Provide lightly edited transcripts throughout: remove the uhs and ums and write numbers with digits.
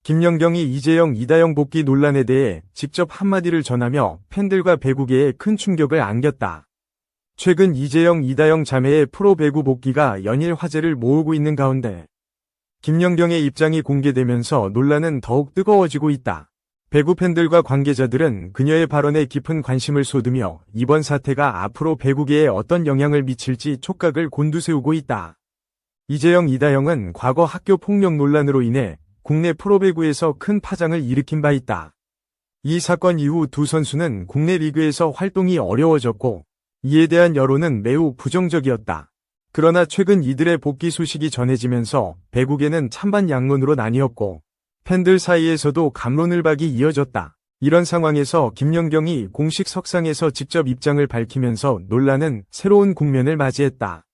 김연경이 이재영, 이다영 복귀 논란에 대해 직접 한마디를 전하며 팬들과 배구계에 큰 충격을 안겼다. 최근 이재영, 이다영 자매의 프로 배구 복귀가 연일 화제를 모으고 있는 가운데 김연경의 입장이 공개되면서 논란은 더욱 뜨거워지고 있다. 배구 팬들과 관계자들은 그녀의 발언에 깊은 관심을 쏟으며 이번 사태가 앞으로 배구계에 어떤 영향을 미칠지 촉각을 곤두세우고 있다. 이재영, 이다영은 과거 학교 폭력 논란으로 인해 국내 프로배구에서 큰 파장을 일으킨 바 있다. 이 사건 이후 두 선수는 국내 리그에서 활동이 어려워졌고 이에 대한 여론은 매우 부정적이었다. 그러나 최근 이들의 복귀 소식이 전해지면서 배구계는 찬반 양론으로 나뉘었고 팬들 사이에서도 갑론을박이 이어졌다. 이런 상황에서 김연경이 공식 석상에서 직접 입장을 밝히면서 논란은 새로운 국면을 맞이했다.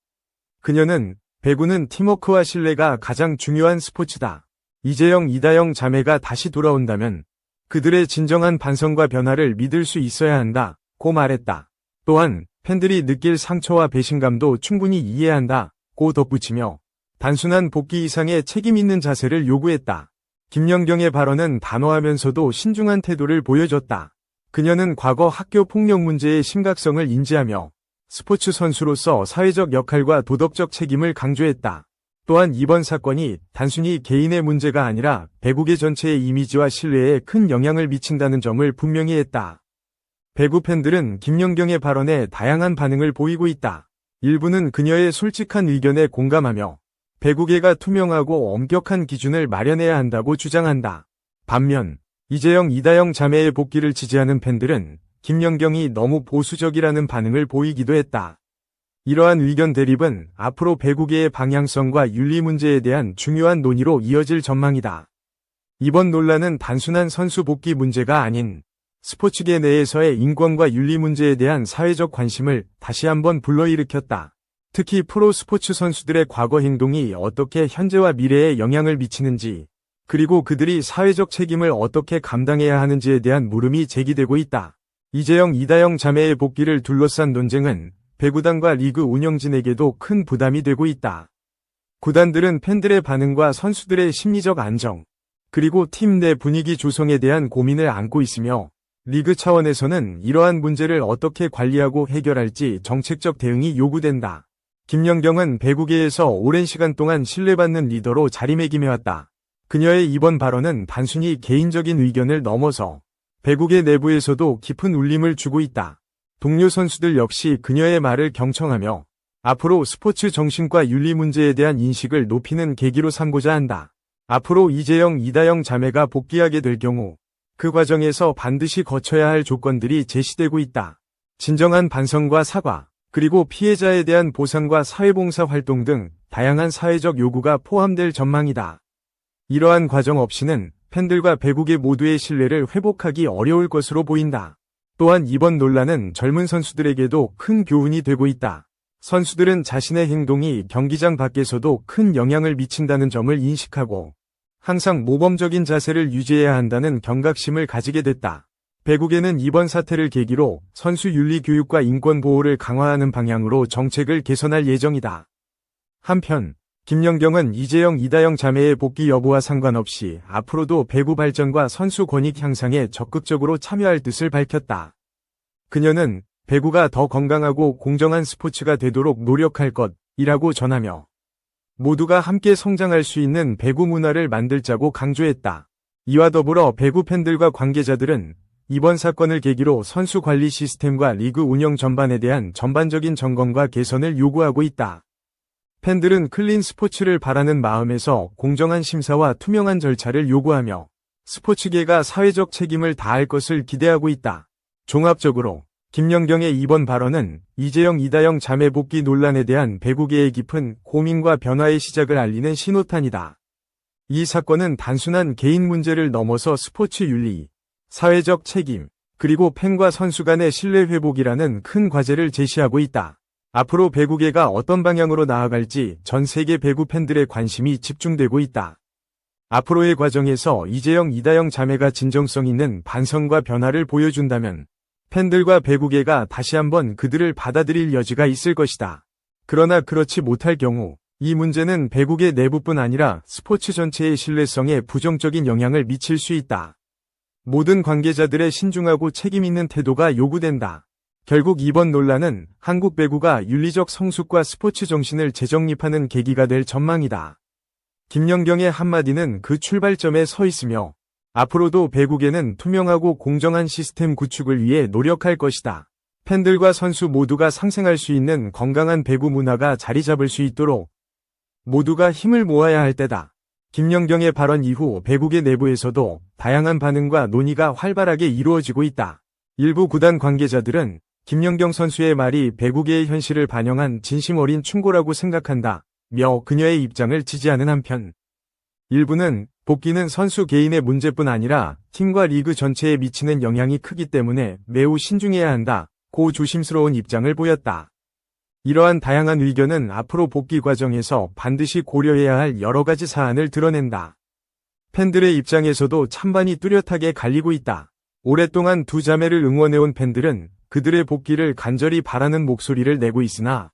그녀는 배구는 팀워크와 신뢰가 가장 중요한 스포츠다. 이재영, 이다영 자매가 다시 돌아온다면 그들의 진정한 반성과 변화를 믿을 수 있어야 한다고 말했다. 또한 팬들이 느낄 상처와 배신감도 충분히 이해한다고 덧붙이며 단순한 복귀 이상의 책임 있는 자세를 요구했다. 김연경의 발언은 단호하면서도 신중한 태도를 보여줬다. 그녀는 과거 학교 폭력 문제의 심각성을 인지하며 스포츠 선수로서 사회적 역할과 도덕적 책임을 강조했다. 또한 이번 사건이 단순히 개인의 문제가 아니라 배구계 전체의 이미지와 신뢰에 큰 영향을 미친다는 점을 분명히 했다. 배구 팬들은 김연경의 발언에 다양한 반응을 보이고 있다. 일부는 그녀의 솔직한 의견에 공감하며 배구계가 투명하고 엄격한 기준을 마련해야 한다고 주장한다. 반면 이재영, 이다영 자매의 복귀를 지지하는 팬들은 김연경이 너무 보수적이라는 반응을 보이기도 했다. 이러한 의견 대립은 앞으로 배구계의 방향성과 윤리 문제에 대한 중요한 논의로 이어질 전망이다. 이번 논란은 단순한 선수 복귀 문제가 아닌 스포츠계 내에서의 인권과 윤리 문제에 대한 사회적 관심을 다시 한번 불러일으켰다. 특히 프로 스포츠 선수들의 과거 행동이 어떻게 현재와 미래에 영향을 미치는지, 그리고 그들이 사회적 책임을 어떻게 감당해야 하는지에 대한 물음이 제기되고 있다. 이재영, 이다영 자매의 복귀를 둘러싼 논쟁은 배구단과 리그 운영진에게도 큰 부담이 되고 있다. 구단들은 팬들의 반응과 선수들의 심리적 안정, 그리고 팀 내 분위기 조성에 대한 고민을 안고 있으며 리그 차원에서는 이러한 문제를 어떻게 관리하고 해결할지 정책적 대응이 요구된다. 김연경은 배구계에서 오랜 시간 동안 신뢰받는 리더로 자리매김해왔다. 그녀의 이번 발언은 단순히 개인적인 의견을 넘어서 배구계 내부에서도 깊은 울림을 주고 있다. 동료 선수들 역시 그녀의 말을 경청하며 앞으로 스포츠 정신과 윤리 문제에 대한 인식을 높이는 계기로 삼고자 한다. 앞으로 이재영, 이다영 자매가 복귀하게 될 경우 그 과정에서 반드시 거쳐야 할 조건들이 제시되고 있다. 진정한 반성과 사과, 그리고 피해자에 대한 보상과 사회봉사 활동 등 다양한 사회적 요구가 포함될 전망이다. 이러한 과정 없이는 팬들과 배구계 모두의 신뢰를 회복하기 어려울 것으로 보인다. 또한 이번 논란은 젊은 선수들에게도 큰 교훈이 되고 있다. 선수들은 자신의 행동이 경기장 밖에서도 큰 영향을 미친다는 점을 인식하고 항상 모범적인 자세를 유지해야 한다는 경각심을 가지게 됐다. 배구계는 이번 사태를 계기로 선수 윤리 교육과 인권 보호를 강화하는 방향으로 정책을 개선할 예정이다. 한편 김연경은 이재영, 이다영 자매의 복귀 여부와 상관없이 앞으로도 배구 발전과 선수 권익 향상에 적극적으로 참여할 뜻을 밝혔다. 그녀는 배구가 더 건강하고 공정한 스포츠가 되도록 노력할 것이라고 전하며 모두가 함께 성장할 수 있는 배구 문화를 만들자고 강조했다. 이와 더불어 배구 팬들과 관계자들은 이번 사건을 계기로 선수 관리 시스템과 리그 운영 전반에 대한 전반적인 점검과 개선을 요구하고 있다. 팬들은 클린 스포츠를 바라는 마음에서 공정한 심사와 투명한 절차를 요구하며 스포츠계가 사회적 책임을 다할 것을 기대하고 있다. 종합적으로 김연경의 이번 발언은 이재영, 이다영 자매 복귀 논란에 대한 배구계의 깊은 고민과 변화의 시작을 알리는 신호탄이다. 이 사건은 단순한 개인 문제를 넘어서 스포츠 윤리, 사회적 책임, 그리고 팬과 선수 간의 신뢰 회복이라는 큰 과제를 제시하고 있다. 앞으로 배구계가 어떤 방향으로 나아갈지 전 세계 배구 팬들의 관심이 집중되고 있다. 앞으로의 과정에서 이재영, 이다영 자매가 진정성 있는 반성과 변화를 보여준다면 팬들과 배구계가 다시 한번 그들을 받아들일 여지가 있을 것이다. 그러나 그렇지 못할 경우 이 문제는 배국의 내부뿐 아니라 스포츠 전체의 신뢰성에 부정적인 영향을 미칠 수 있다. 모든 관계자들의 신중하고 책임 있는 태도가 요구된다. 결국 이번 논란은 한국 배구가 윤리적 성숙과 스포츠 정신을 재정립하는 계기가 될 전망이다. 김연경의 한마디는 그 출발점에 서 있으며 앞으로도 배구계는 투명하고 공정한 시스템 구축을 위해 노력할 것이다. 팬들과 선수 모두가 상생할 수 있는 건강한 배구 문화가 자리 잡을 수 있도록 모두가 힘을 모아야 할 때다. 김연경의 발언 이후 배구계 내부에서도 다양한 반응과 논의가 활발하게 이루어지고 있다. 일부 구단 관계자들은 김연경 선수의 말이 배구계의 현실을 반영한 진심 어린 충고라고 생각한다며 그녀의 입장을 지지하는 한편 일부는 복귀는 선수 개인의 문제뿐 아니라 팀과 리그 전체에 미치는 영향이 크기 때문에 매우 신중해야 한다고 조심스러운 입장을 보였다. 이러한 다양한 의견은 앞으로 복귀 과정에서 반드시 고려해야 할 여러 가지 사안을 드러낸다. 팬들의 입장에서도 찬반이 뚜렷하게 갈리고 있다. 오랫동안 두 자매를 응원해온 팬들은 그들의 복귀를 간절히 바라는 목소리를 내고 있으나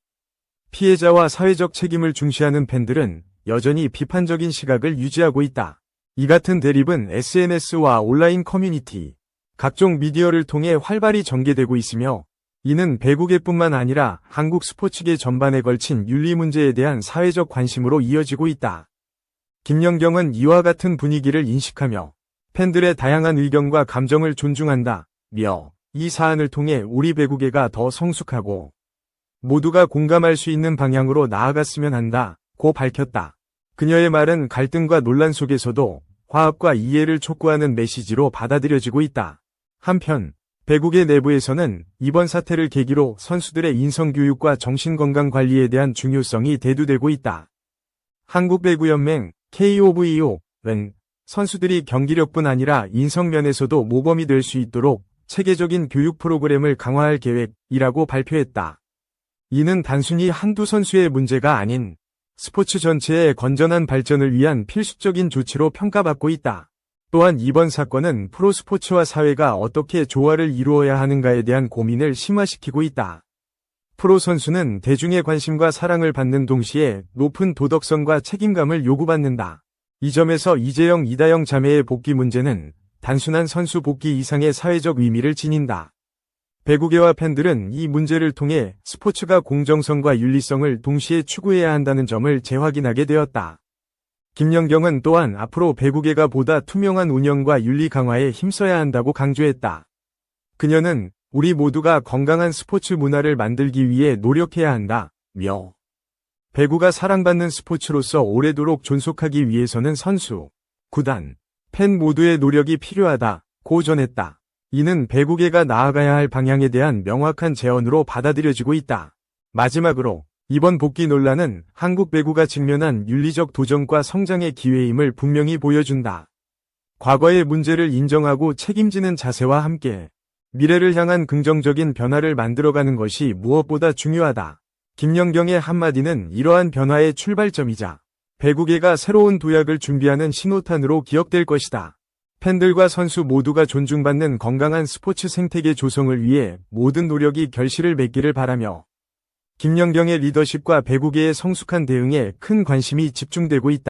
피해자와 사회적 책임을 중시하는 팬들은 여전히 비판적인 시각을 유지하고 있다. 이 같은 대립은 SNS와 온라인 커뮤니티, 각종 미디어를 통해 활발히 전개되고 있으며 이는 배구계뿐만 아니라 한국 스포츠계 전반에 걸친 윤리 문제에 대한 사회적 관심으로 이어지고 있다. 김연경은 이와 같은 분위기를 인식하며 팬들의 다양한 의견과 감정을 존중한다며 이 사안을 통해 우리 배구계가 더 성숙하고 모두가 공감할 수 있는 방향으로 나아갔으면 한다고 밝혔다. 그녀의 말은 갈등과 논란 속에서도 화합과 이해를 촉구하는 메시지로 받아들여지고 있다. 한편 배구계 내부에서는 이번 사태를 계기로 선수들의 인성교육과 정신건강관리에 대한 중요성이 대두되고 있다. 한국배구연맹 KOVO는 선수들이 경기력뿐 아니라 인성면에서도 모범이 될 수 있도록 체계적인 교육 프로그램을 강화할 계획이라고 발표했다. 이는 단순히 한두 선수의 문제가 아닌 스포츠 전체의 건전한 발전을 위한 필수적인 조치로 평가받고 있다. 또한 이번 사건은 프로스포츠와 사회가 어떻게 조화를 이루어야 하는가에 대한 고민을 심화시키고 있다. 프로 선수는 대중의 관심과 사랑을 받는 동시에 높은 도덕성과 책임감을 요구받는다. 이 점에서 이재영, 이다영 자매의 복귀 문제는 단순한 선수 복귀 이상의 사회적 의미를 지닌다. 배구계와 팬들은 이 문제를 통해 스포츠가 공정성과 윤리성을 동시에 추구해야 한다는 점을 재확인하게 되었다. 김연경은 또한 앞으로 배구계가 보다 투명한 운영과 윤리 강화에 힘써야 한다고 강조했다. 그녀는 우리 모두가 건강한 스포츠 문화를 만들기 위해 노력해야 한다며 배구가 사랑받는 스포츠로서 오래도록 존속하기 위해서는 선수, 구단, 팬 모두의 노력이 필요하다고 전했다. 이는 배구계가 나아가야 할 방향에 대한 명확한 제언으로 받아들여지고 있다. 마지막으로 이번 복귀 논란은 한국 배구가 직면한 윤리적 도전과 성장의 기회임을 분명히 보여준다. 과거의 문제를 인정하고 책임지는 자세와 함께 미래를 향한 긍정적인 변화를 만들어가는 것이 무엇보다 중요하다. 김연경의 한마디는 이러한 변화의 출발점이자 배구계가 새로운 도약을 준비하는 신호탄으로 기억될 것이다. 팬들과 선수 모두가 존중받는 건강한 스포츠 생태계 조성을 위해 모든 노력이 결실을 맺기를 바라며 김연경의 리더십과 배구계의 성숙한 대응에 큰 관심이 집중되고 있다.